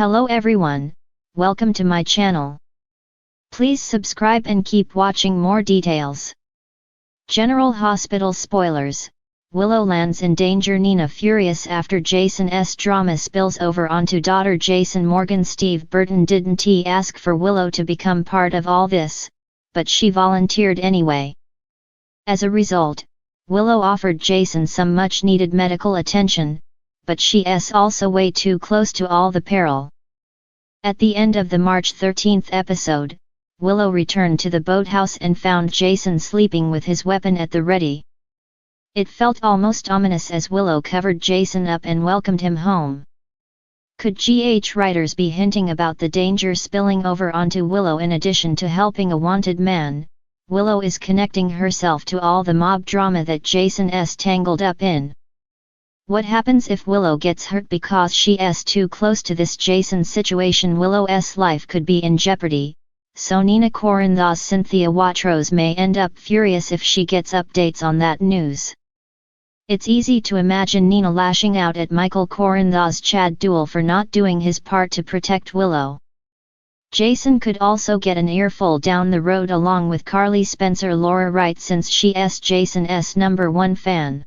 Hello everyone, welcome to my channel. Please subscribe and keep watching more details. General Hospital spoilers. Willow lands in danger. Nina furious after Jason's drama spills over onto daughter Jason Morgan. Steve Burton didn't ask for Willow to become part of all this, but she volunteered anyway. As a result, Willow offered Jason some much needed medical attention, but she's also way too close to all the peril. At the end of the March 13th episode, Willow returned to the boathouse and found Jason sleeping with his weapon at the ready. It felt almost ominous as Willow covered Jason up and welcomed him home. Could writers be hinting about the danger spilling over onto Willow? In addition to helping a wanted man, Willow is connecting herself to all the mob drama that Jason's tangled up in. What happens if Willow gets hurt because she's too close to this Jason situation? Willow's life could be in jeopardy, so Nina Corinthos Cynthia Watros may end up furious if she gets updates on that news. It's easy to imagine Nina lashing out at Michael Corinthos Chad Duell for not doing his part to protect Willow. Jason could also get an earful down the road along with Carly Spencer Laura Wright, since she's Jason's #1 fan.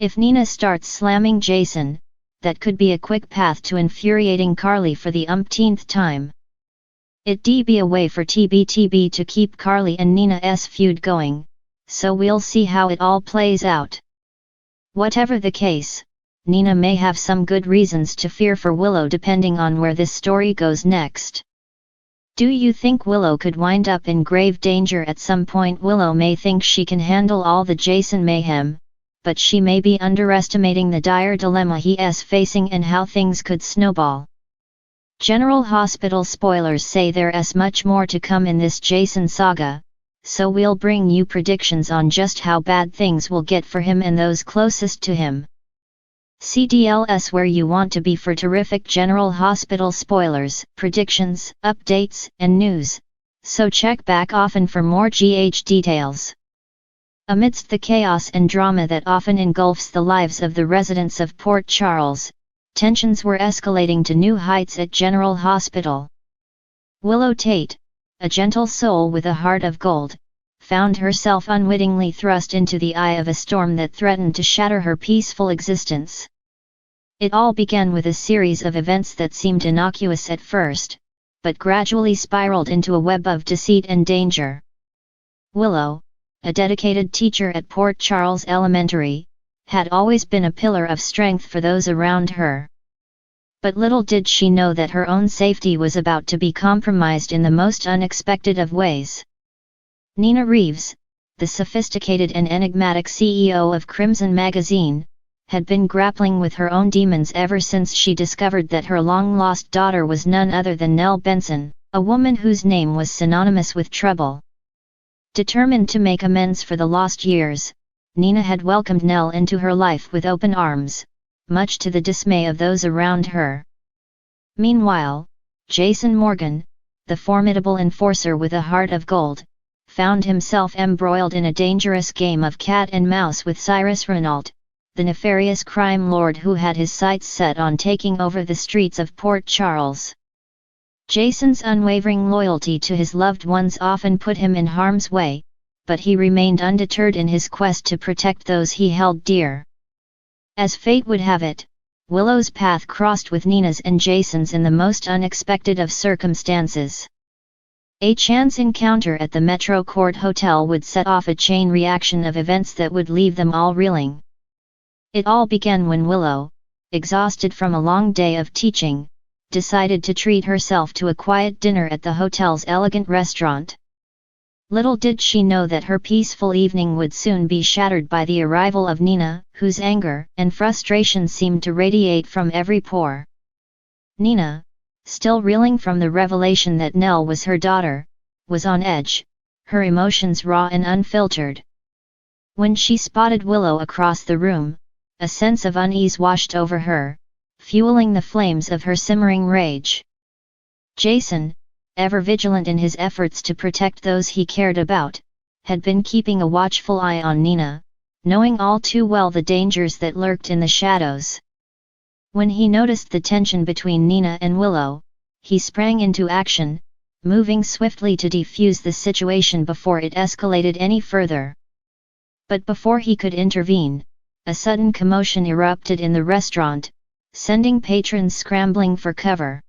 If Nina starts slamming Jason, that could be a quick path to infuriating Carly for the umpteenth time. It'd be a way for TBTB to keep Carly and Nina's feud going, so we'll see how it all plays out. Whatever the case, Nina may have some good reasons to fear for Willow depending on where this story goes next. Do you think Willow could wind up in grave danger at some point? Willow may think she can handle all the Jason mayhem, but she may be underestimating the dire dilemma he's facing and how things could snowball. General Hospital spoilers say there's much more to come in this Jason saga, so we'll bring you predictions on just how bad things will get for him and those closest to him. CDLS where you want to be for terrific General Hospital spoilers, predictions, updates, and news, so check back often for more GH details. Amidst the chaos and drama that often engulfs the lives of the residents of Port Charles, tensions were escalating to new heights at General Hospital. Willow Tate, a gentle soul with a heart of gold, found herself unwittingly thrust into the eye of a storm that threatened to shatter her peaceful existence. It all began with a series of events that seemed innocuous at first, but gradually spiraled into a web of deceit and danger. Willow, a dedicated teacher at Port Charles Elementary, had always been a pillar of strength for those around her. But little did she know that her own safety was about to be compromised in the most unexpected of ways. Nina Reeves, the sophisticated and enigmatic CEO of Crimson Magazine, had been grappling with her own demons ever since she discovered that her long-lost daughter was none other than Nell Benson, a woman whose name was synonymous with trouble. Determined to make amends for the lost years, Nina had welcomed Nell into her life with open arms, much to the dismay of those around her. Meanwhile, Jason Morgan, the formidable enforcer with a heart of gold, found himself embroiled in a dangerous game of cat and mouse with Cyrus Renault, the nefarious crime lord who had his sights set on taking over the streets of Port Charles. Jason's unwavering loyalty to his loved ones often put him in harm's way, but he remained undeterred in his quest to protect those he held dear. As fate would have it, Willow's path crossed with Nina's and Jason's in the most unexpected of circumstances. A chance encounter at the Metro Court Hotel would set off a chain reaction of events that would leave them all reeling. It all began when Willow, exhausted from a long day of teaching, decided to treat herself to a quiet dinner at the hotel's elegant restaurant. Little did she know that her peaceful evening would soon be shattered by the arrival of Nina, whose anger and frustration seemed to radiate from every pore. Nina, still reeling from the revelation that Nell was her daughter, was on edge, her emotions raw and unfiltered. When she spotted Willow across the room, a sense of unease washed over her, fueling the flames of her simmering rage. Jason, ever vigilant in his efforts to protect those he cared about, had been keeping a watchful eye on Nina, knowing all too well the dangers that lurked in the shadows. When he noticed the tension between Nina and Willow, he sprang into action, moving swiftly to defuse the situation before it escalated any further. But before he could intervene, a sudden commotion erupted in the restaurant, sending patrons scrambling for cover.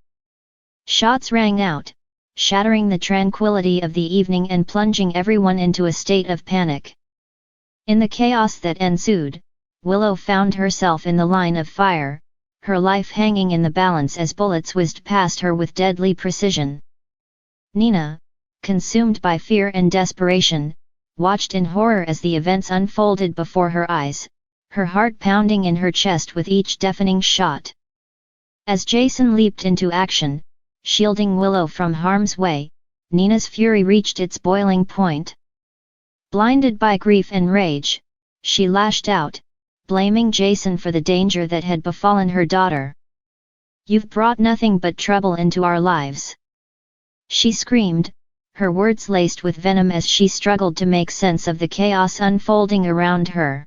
Shots rang out, shattering the tranquility of the evening and plunging everyone into a state of panic. In the chaos that ensued, Willow found herself in the line of fire, her life hanging in the balance as bullets whizzed past her with deadly precision. Nina, consumed by fear and desperation, watched in horror as the events unfolded before her eyes, her heart pounding in her chest with each deafening shot. As Jason leaped into action, shielding Willow from harm's way, Nina's fury reached its boiling point. Blinded by grief and rage, she lashed out, blaming Jason for the danger that had befallen her daughter. "You've brought nothing but trouble into our lives," she screamed, her words laced with venom as she struggled to make sense of the chaos unfolding around her.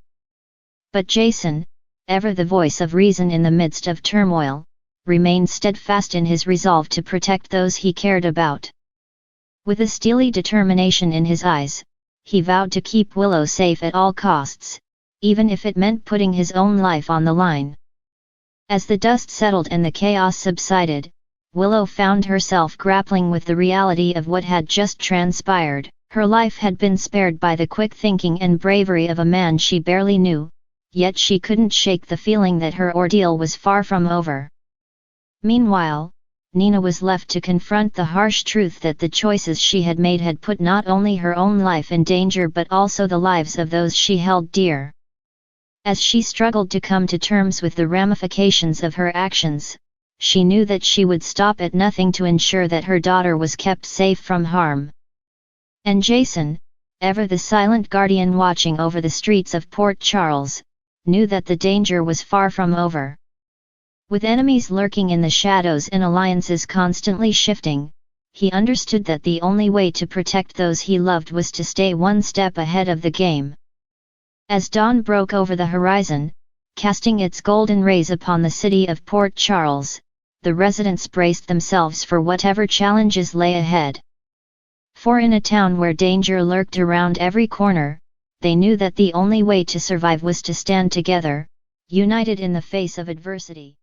But Jason, ever the voice of reason in the midst of turmoil, remained steadfast in his resolve to protect those he cared about. With a steely determination in his eyes, he vowed to keep Willow safe at all costs, even if it meant putting his own life on the line. As the dust settled and the chaos subsided, Willow found herself grappling with the reality of what had just transpired. Her life had been spared by the quick thinking and bravery of a man she barely knew, yet she couldn't shake the feeling that her ordeal was far from over. Meanwhile, Nina was left to confront the harsh truth that the choices she had made had put not only her own life in danger but also the lives of those she held dear. As she struggled to come to terms with the ramifications of her actions, she knew that she would stop at nothing to ensure that her daughter was kept safe from harm. And Jason, ever the silent guardian watching over the streets of Port Charles, knew that the danger was far from over. With enemies lurking in the shadows and alliances constantly shifting, he understood that the only way to protect those he loved was to stay one step ahead of the game. As dawn broke over the horizon, casting its golden rays upon the city of Port Charles, the residents braced themselves for whatever challenges lay ahead. For in a town where danger lurked around every corner, they knew that the only way to survive was to stand together, united in the face of adversity.